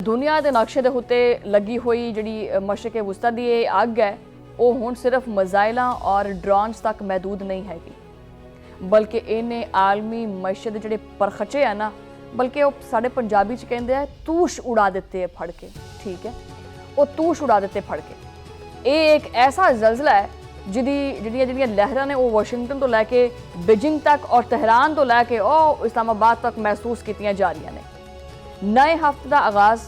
दुनिया के नक्शे के उत्ते लगी हुई जी मशरक़े वुस्ता की अग है वो हुण सिर्फ मिज़ाइलों और ड्रोन्स तक महदूद नहीं हैगी, बल्कि इन्हें आलमी मैशत के जोड़े परखचे है ना, बल्कि वो साढ़े पंजाबी च कहते हैं तूश उड़ा देते हैं फड़ के। ठीक है, वो तूश उड़ा देते फड़ के। ये एक ऐसा जलजिला है जिहड़ियां लहरां ने वो वाशिंगटन तो लैके बीजिंग तक और तेहरान तो लैके और इस्लामाबाद तक महसूस कीतियां जा रही ने। नए हफ्ते का आगाज़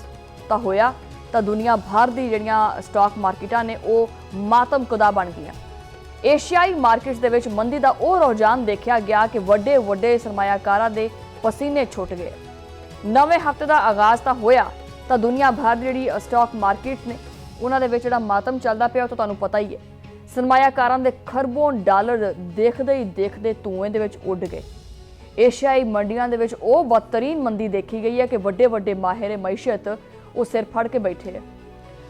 तो होया तो दुनिया भर दी जिहड़ियां स्टॉक मार्केटां ने वो मातम कुदा बन गई। एशियाई मार्केट्स दे विच मंदी का वो रुझान देखा गया कि वड्डे वड्डे सरमायाकारां दे पसीने छुट गए। नवे हफ्ते का आगाज़ तो होया तो दुनिया भर दी जिहड़ी स्टॉक मार्केट ने उन्हां दे विच जिहड़ा मातम चलदा पिया तो तुहानूं पता ही है। सरमायाकारां दे खरबों डॉलर देखदे ही देखदे धुएं दे विच उड़ गए। एशियाई मंडियां दे विच वो बदतरीन मंदी देखी गई है कि वड्डे वड्डे माहिर मैशत वो सिर फड़ के बैठे है।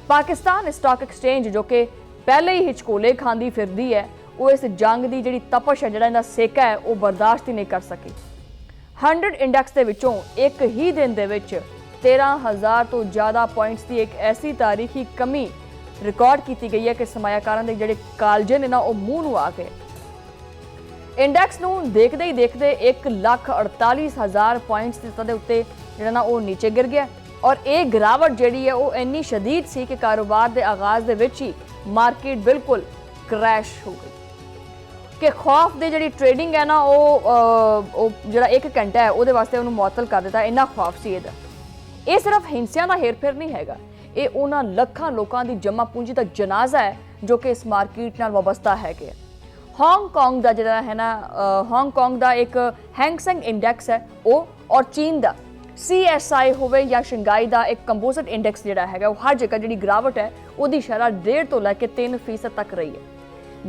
पाकिस्तान स्टॉक एक्सचेंज जो कि पहले ही हिचकोले खांदी फिरदी है, वो इस जंग की जिहड़ी तपश है, जिहड़ा इहदा सेका है, वो बर्दाश्त ही नहीं कर सकी। 100 इंडैक्स के विचों एक ही दिन दे विच 13,000 तो ज़्यादा पॉइंट्स की एक ऐसी तारीखी कमी रिकॉर्ड की गई है कि सरमायाकारां दे जिहड़े कालजे ने ना वो मूँह नूं आ गए। इंडैक्स नूं देखते ही देखते 1,48,000 पॉइंट्स की सतह उत्ते जिहड़ा ना वो नीचे गिर गया और ये गिरावट जिहड़ी है वो इन्नी शदीद सी कि कारोबार के आगाज़ दे विच ही मार्केट बिल्कुल क्रैश हो गई कि खौफ की जिहड़ी ट्रेडिंग है ना वो जिहड़ा 1 घंटा है वो वास्ते उन्होंने मुअत्तल कर दिता। इन्ना खौफ सी इहदा। ये सिर्फ हिंसियां का हेरफेर नहीं हैगा, ये उन्हां लखां लोकां दी जमा पूंजी का जनाजा है जो कि इस मार्केट नाल वाबस्ता है। हांगकांग का जिहड़ा है ना हांगकांग का एक हैंगसेंग इंडैक्स है वो, और चीन का CSI होवे या शंघाई का एक कंपोजिट इंडैक्स जिहड़ा है वो हर जगह जिहड़ी गिरावट है उसकी शरह 1.5 तो लैके 3% तक रही है।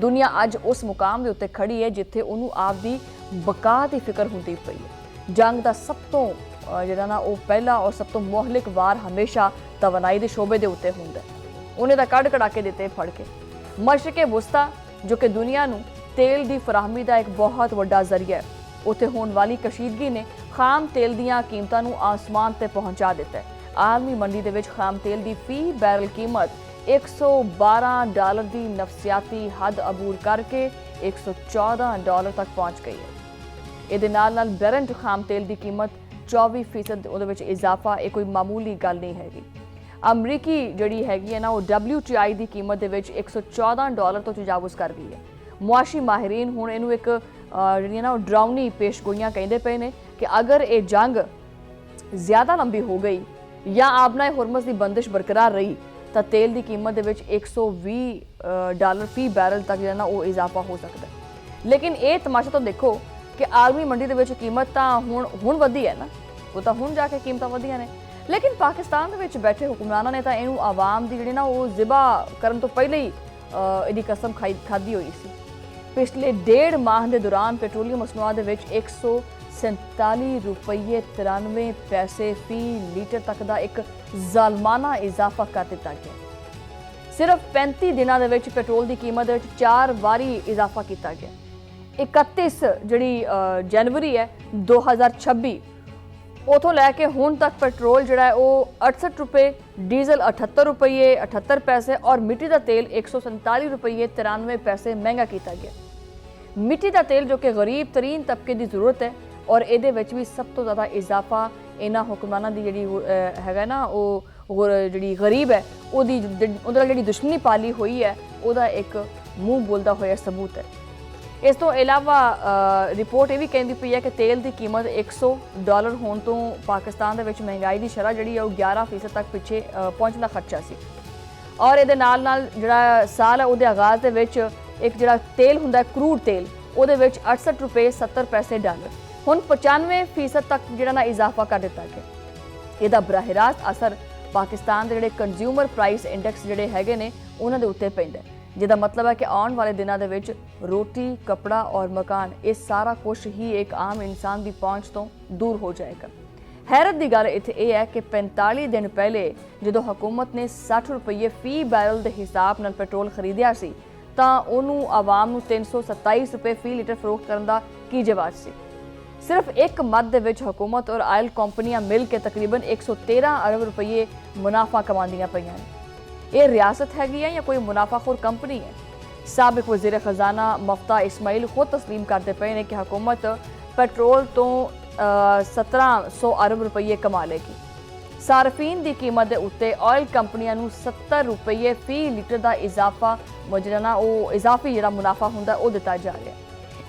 दुनिया अज उस मुकाम के उत्ते खड़ी है जिथे उन्होंने आपकी बका की फिक्र होंदी पई है। जंग का सब तो जिहड़ा ना वो पहला और सब तो मोहलिक वार हमेशा तवानाई के शोबे के उत्ते हुंदा है। उन्हें तो कड़ कड़ाके दिते फड़ के। मशरक़े वुस्ता जो कि दुनिया नूं तेल की फराहमी का एक बहुत वड्डा जरिया है, उत्थे होने वाली कशीदगी ने खाम तेल दीयां कीमतां नूं आसमान ते पहुंचा दिता है। आलमी मंडी दे विच खाम तेल की फी बैरल कीमत $112 की नफसियाती हद अबूर करके $114 तक पहुंच गई है। इहदे नाल ब्रेंट खाम तेल की कीमत 24% उहदे विच इजाफा एक कोई मामूली गल नहीं हैगी। अमरीकी जिहड़ी हैगी है ना वो WTI की कीमत दे विच $114 तो तजावुज़ कर गई है। मुआशी माहिरीन हुण इहनूं एक जिहड़ियां ना डरावनी पेशगोइयां कहंदे पे ने कि अगर ये जंग ज़्यादा लंबी हो गई या आबनाए हुरमज़ की बंदिश बरकरार रही तो तेल की कीमत दे विच $120 फी बैरल तक जिहड़ा ना वो इजाफा हो सकता है। लेकिन ये तमाशा तो देखो कि आलमी मंडी दे विच कीमत तो हुण वधी है ना, वो तो हुण जाके कीमतां वधियां ने, लेकिन पाकिस्तान दे विच बैठे हुक्मरानां ने तो इहनूं आवाम की जिहड़ी ना वो ज़िबा करन तो पहले ही इहदी कसम खाधी हुई सी। पिछले 1.5 माह के दौरान पेट्रोलियम मसनूआत दे विच $147.93 फी लीटर तक का एक जालमाना इजाफा कर दिता गया। सिर्फ 35 दिनों के विच पेट्रोल की कीमत 4 बारी इजाफा किया गया। 31 जिहड़ी जनवरी है 2026 उतों लैके हुण तक पेट्रोल जिहड़ा है वो 68 रुपये, डीजल 78 रुपये 78 पैसे और मिट्टी का तेल 147 रुपये 93 पैसे महंगा किया गया। मिट्टी का तेल जो कि गरीब तरीन तबके की जरूरत है और ये भी सब तो ज़्यादा इजाफा इन्हां हुक्मरानां की जिहड़ी है ना वो जिहड़ी गरीब है उहदा जिहड़ी दुश्मनी पाली हुई है उहदा एक मूँह बोलता होया सबूत है। इस तो इलावा रिपोर्ट ये भी कहती पई है कि तेल की कीमत $100 होने तो पाकिस्तान दे विच महंगाई की शरह जिहड़ी है 11% तक पिछे पहुँचना खर्चा सी। और ये जिहड़ा साल है उहदे आगाज़ दे विच एक जिहड़ा तेल हुंदा है क्रूड तेल उहदे विच 68 रुपये 70 पैसे डॉलर हुण 95% तक जिहड़ा ना इजाफा कर दिता गया। इहदा बराह रास्त असर पाकिस्तान के जिहड़े कंज्यूमर प्राइस इंडैक्स जिहड़े हैगे ने उन्हां दे उत्ते पैंदा है, जिहदा मतलब है कि आने वाले दिनों के विच रोटी, कपड़ा और मकान ये सारा कुछ ही एक आम इंसान की पहुँच तो दूर हो जाएगा। हैरत की गल इत्थे यह है कि 45 दिन पहले जो हुकूमत ने 60 रुपये फी बैरल के हिसाब नाल पेट्रोल खरीदिया सी तां उन्होंने आवाम नूं 327 रुपये फी लीटर फरोख्त करन दा की जवाब सी। सिर्फ एक मद ਦੇ ਵਿੱਚ हुकूमत और आयल कंपनियां मिल के तकरीबन 113 अरब रुपये मुनाफा कमांदियां पईयां ने। ये रियासत हैगी है या कोई मुनाफाखोर कंपनी है? साबिक वजीर खजाना मफ्ता इस्माइल खुद तस्लीम करते पे ने कि हुकूमत पेट्रोल तो 1700 अरब रुपये कमा लेगी। सार्फिन की कीमत के उत्ते ऑयल कंपनियां नूं 70 रुपये फी लीटर का इजाफा मुजरना इजाफी जिहड़ा मुनाफा हुंदा वो दिता जा रहा है।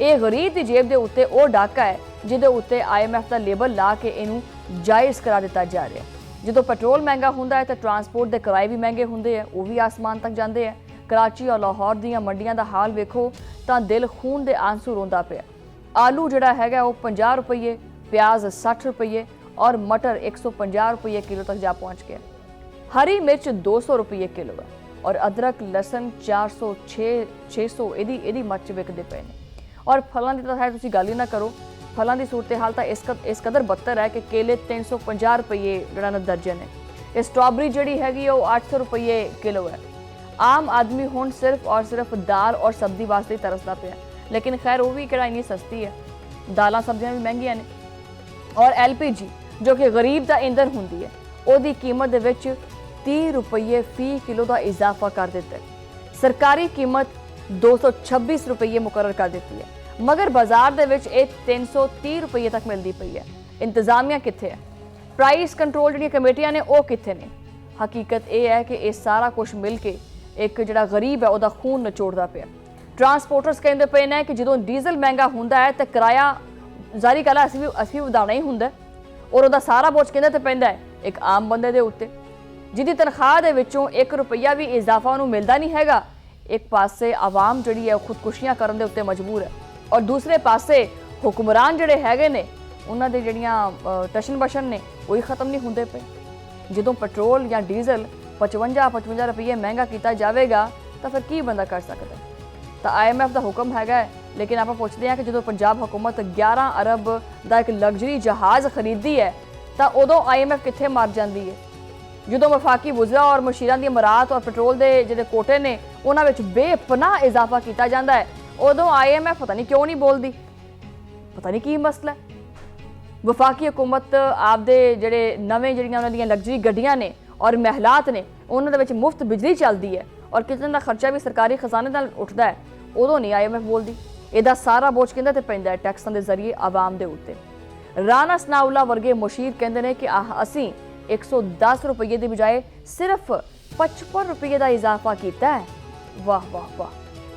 ये गरीब की जेब के उत्ते वो डाका है जिहदे उत्ते IMF का लेबल ला के इनू जायज़ करा दिता जा रहा है। जो पेट्रोल महंगा हुंदा है तो ट्रांसपोर्ट के किराए भी महंगे होंगे हैं, वो भी आसमान तक जाते हैं। कराची और लाहौर दी मंडियां का हाल वेखो तो दिल खून के आंसू रोंदा पिया। आलू जिहड़ा हैगा वो 50 रुपये, प्याज 60 रुपये और मटर 150 रुपये किलो तक जा पहुँच गया। हरी मिर्च 200 रुपये किलो है और अदरक लसन 400 600 इहदी मच विकदे पे ने। और फलों की तो खैर तुसीं गल ही ना करो, फलों की सूरत हाल तो इस कदर बदतर है कि केले 350 रुपये जिहड़ा ना दर्जन है। स्ट्रॉबेरी जिहड़ी हैगी वो 800 रुपये किलो है। आम आदमी हुण सिर्फ और सिर्फ दाल और सब्जी वास्ते ही तरसदा पिया, लेकिन खैर वो भी किहड़ा इन्नी सस्ती है, दालां सब्जियां भी महंगियां ने। और LPG जो कि गरीब का ईंधन हुंदी है, उसकी कीमत दे विच 30 रुपये फी किलो का इजाफा कर दिता है। सरकारी कीमत 226 रुपये मुकर्रर कर दी है, मगर बाजार दे विच 330 रुपये तक मिलती पई है। इंतजामिया कित्थे है? प्राइस कंट्रोल जी कमेटियां ने वो कित्थे ने? हकीकत यह है कि यह सारा कुछ मिल के एक जिहड़ा गरीब है वह खून नचोड़दा पिया। ट्रांसपोर्टर्स कहते पे ने कि जो डीजल महंगा हुंदा है तो किराया जारी गल असीं भी वधाउणा ही हुंदा और उसका सारा बोझ कहते तो पैंदा है एक आम बंदे दे उत्ते, जिहदी तनख्वाह दे विचों 1 रुपया भी इजाफा उन्होंने मिलता नहीं हैगा। एक पासे आवाम जिहड़ी है खुदकुशियां करन दे उत्ते मजबूर है और दूसरे पासे हुक्मरान जिहड़े हैगे ने उन्हां दे जिहड़ियां टशन बशन ने वही खत्म नहीं हुंदे पे। जदों पेट्रोल या डीजल 55 रुपये महंगा किया जाएगा तो फिर की बंदा कर सकता है? तो IMF का हुक्म हैगा, लेकिन आप पूछते हैं कि जो पंजाब हुकूमत 11 अरब का एक लग्जरी जहाज़ खरीदती है तो उदों IMF कित्थे मर जाती है? जो वफाकी वज़रा और मुशीरां दी मराहत और पेट्रोल के जिहड़े कोटे ने उन्हां विच बेपनाह इजाफा किया जाता है, उदों IMF पता नहीं क्यों नहीं बोलती, पता नहीं की मसला है। वफाकी हुकूमत आपदे जिहड़े नवें जिहड़ियां उन्हां दीयां लग्जरी गड्डियां ने और महलात ने उन्हां दे विच मुफ्त बिजली चलती है और किचन का खर्चा भी सरकारी खजाने नाल उठदा है, उदों नहीं IMF बोलती। इहदा सारा बोझ किहदे ते पैंदा है? टैक्सां दे जरिए आवाम दे उत्ते। राणा सनाउल्ला वर्गे मुशीर कहते हैं कि असीं 110 रुपये की बजाय सिर्फ 55 रुपये का इजाफा किया है। वाह वाह वाह।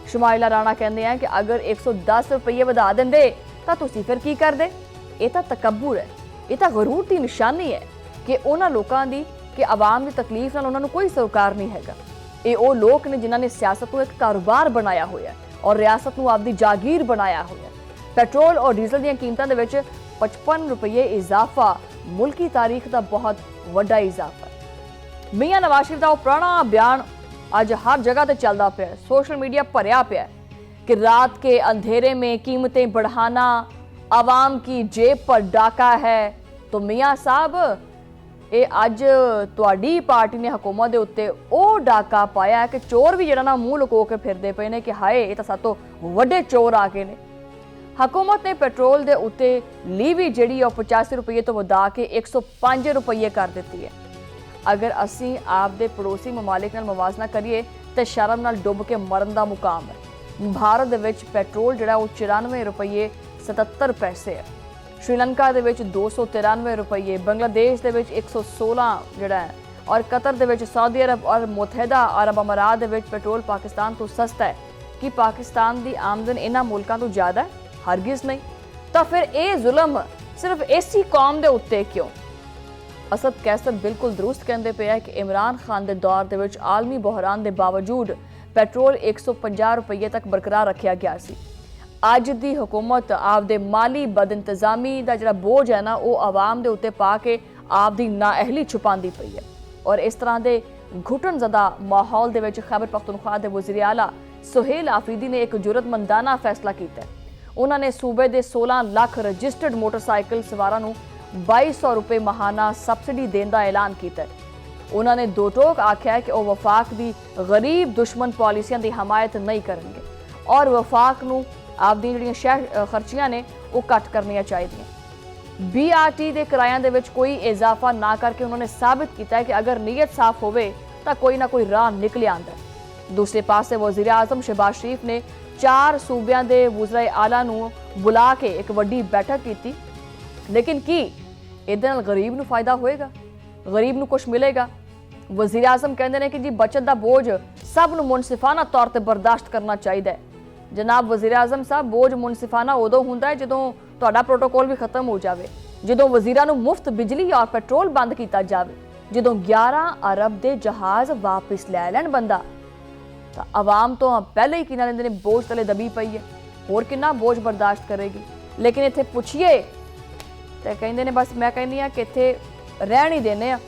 शुमाइला राणा कहते हैं कि अगर 110 रुपये बढ़ा देंदे तो तुसीं फिर की करदे? ये तो तकब्बुर है, ये तो गरूर की निशानी है कि उन्हां लोकां दी कि आवाम की तकलीफ नाल उन्हां नूं कोई सरोकार नहीं हैगा। ये वो लोग ने जिन्हां ने सियासत को एक कारोबार बनाया हुआ है और रियासत नूं आपदी जागीर बनाया हुआ है। पेट्रोल और डीजल दी कीमतां दे विच 55 रुपये इजाफा मुल्की तारीख का बहुत वड्डा इजाफा है। मियां नवाज शरीफ का वो पुराना बयान अज हर जगह ते चलता पाया, सोशल मीडिया भरिया पाया कि रात के अंधेरे में कीमतें बढ़ाना आवाम की जेब पर डाका है। तो मियां साहब ये अज तुहाडी पार्टी ने हुकूमत के उत्ते वो डाका पाया है कि चोर भी जिहड़ा ना मूँह लुको के फिरदे पे ने कि हाय ये तो सब तो वड्डे चोर आ गए ने। हुकूमत ने पेट्रोल के उत्ते लीवी जिहड़ी 85 रुपये तो वधा के 105 रुपये कर दी है। अगर असी आपदे पड़ोसी ममालिक नाल मवाजना करिए तो शर्म नाल डुब के मरन का मुकाम है। भारत दे विच पेट्रोल जिहड़ा वो 94 रुपये 77 पैसे है, श्रीलंका दे विच 293 रुपये, बांग्लादेश दे विच 116 जिहड़ा है और कतर दे विच सऊदी अरब और मुतहदा अरब अमारात दे विच पेट्रोल पाकिस्तान तो सस्ता है। कि पाकिस्तान की आमदन इन्हां मुल्कां तो ज़्यादा है? हरगिज़ नहीं। तो फिर ये जुल्म सिर्फ इसी कौम के उत्ते क्यों? असद कैसर बिल्कुल दुरुस्त कहते पे है कि इमरान खान के दौर के विच आलमी बहरान के बावजूद पेट्रोल 150 रुपये तक बरकरार रखा गया सी। अज की हुकूमत आपदे माली बदइंतजामी का जिहड़ा बोझ है ना वो आवाम के उत्ते पा के आपदी नाअहली छुपाती पई है। और इस तरह के घुटनज़दा माहौल के विच खैबर पख्तूनख्वा के वज़ीर आला सुहेल आफरीदी ने एक जुरतमंदाना फैसला किया है। उन्होंने सूबे के 16 लाख रजिस्टर्ड मोटरसाइकिल सवारां नूं 2200 रुपये महाना सबसिडी देने का ऐलान किया है। उन्होंने दो टोक आख्या है कि वह वफाक की गरीब दुश्मन पॉलिसियां की हमायत नहीं करेंगे और वफाक नूं ਆਪਦੀਆਂ ਜਿਹੜੀਆਂ ਸ਼ਹਿ ਖਰਚੀਆਂ ਨੇ ਉਹ ਘੱਟ ਕਰਨੀਆਂ ਚਾਹੀਦੀਆਂ। BRT ਦੇ ਕਿਰਾਇਆਂ ਦੇ ਵਿੱਚ ਕੋਈ ਇਜ਼ਾਫਾ ਨਾ ਕਰਕੇ ਉਹਨਾਂ ਨੇ ਸਾਬਿਤ ਕੀਤਾ ਹੈ ਕਿ ਅਗਰ ਨੀਅਤ ਸਾਫ਼ ਹੋਵੇ ਤਾਂ ਕੋਈ ਨਾ ਕੋਈ ਰਾਹ ਨਿਕਲ ਆਉਂਦਾ ਹੈ। ਦੂਸਰੇ ਪਾਸੇ ਵਜ਼ੀਰ ਆਜ਼ਮ ਸ਼ਹਿਬਾਜ਼ ਸ਼ਰੀਫ ਨੇ 4 ਸੂਬਿਆਂ ਦੇ ਵਜ਼ੀਰ ਆਲਾ ਨੂੰ ਬੁਲਾ ਕੇ ਇੱਕ ਵੱਡੀ ਬੈਠਕ ਕੀਤੀ, ਲੇਕਿਨ ਕੀ ਇਹਦੇ ਨਾਲ ਗਰੀਬ ਨੂੰ ਫਾਇਦਾ ਹੋਏਗਾ? ਗਰੀਬ ਨੂੰ ਕੁਝ ਮਿਲੇਗਾ? ਵਜ਼ੀਰ ਆਜ਼ਮ ਕਹਿੰਦੇ ਨੇ ਕਿ ਜੀ ਬਚਤ ਦਾ ਬੋਝ ਸਭ ਨੂੰ ਮੁਨਸਿਫਾਨਾ ਤੌਰ ਤੇ ਬਰਦਾਸ਼ਤ ਕਰਨਾ ਚਾਹੀਦਾ ਹੈ। ਜਨਾਬ ਵਜ਼ੀਰ ਆਜ਼ਮ ਸਾਹਿਬ, ਬੋਝ ਮੁਨਸਿਫਾਨਾ ਉਦੋਂ ਹੁੰਦਾ ਹੈ ਜਦੋਂ ਤੁਹਾਡਾ ਪ੍ਰੋਟੋਕੋਲ ਵੀ ਖਤਮ ਹੋ ਜਾਵੇ, ਜਦੋਂ ਵਜ਼ੀਰਾਂ ਨੂੰ ਮੁਫਤ ਬਿਜਲੀ ਔਰ ਪੈਟਰੋਲ ਬੰਦ ਕੀਤਾ ਜਾਵੇ, ਜਦੋਂ 11 ਅਰਬ ਦੇ ਜਹਾਜ਼ ਵਾਪਸ ਲੈ ਲੈਣ ਬੰਦਾ, ਤਾਂ ਆਵਾਮ ਤੋਂ ਪਹਿਲੇ ਹੀ ਕਿਨਾਂ ਲੈਂਦੇ ਨੇ ਬੋਝ ਤਲੇ ਦਬੀ ਪਈ ਹੈ, ਹੋਰ ਕਿੰਨਾ ਬੋਝ ਬਰਦਾਸ਼ਤ ਕਰੇਗੀ। ਲੇਕਿਨ ਇੱਥੇ ਪੁੱਛੀਏ ਤੇ ਕਹਿੰਦੇ ਨੇ ਬਸ ਮੈਂ ਕਹਿੰਦੀ ਆ ਕਿ ਇੱਥੇ ਰਹਿਣ ਹੀ ਦਿੰਦੇ ਆ।